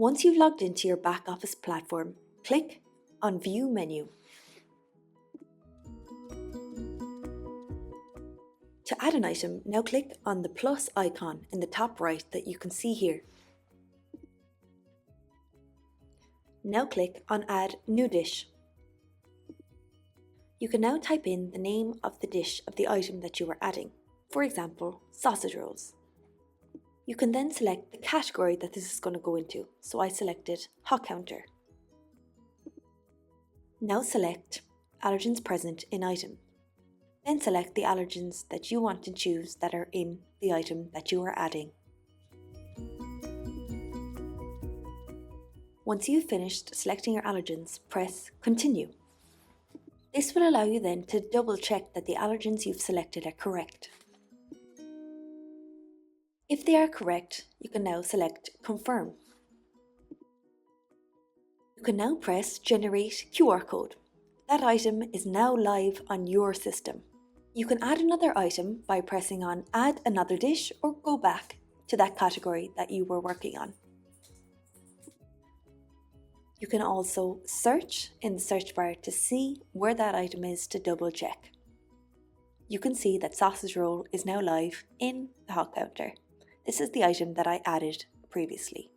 Once you've logged into your back office platform, click on View menu. To add an item, now click on the plus icon in the top right that you can see here. Now click on Add New Dish. You can now type in the name of the dish of the item that you are adding, for example, sausage rolls. You can then select the category that this is going to go into, so I selected Hot Counter. Now select Allergens Present in Item. Then select the allergens that you want to choose that are in the item that you are adding. Once you've finished selecting your allergens, press Continue. This will allow you then to double check that the allergens you've selected are correct. If they are correct, you can now select Confirm. You can now press Generate QR Code. That item is now live on your system. You can add another item by pressing on Add Another Dish or go back to that category that you were working on. You can also search in the search bar to see where that item is to double check. You can see that sausage roll is now live in the hot counter. This is the item that I added previously.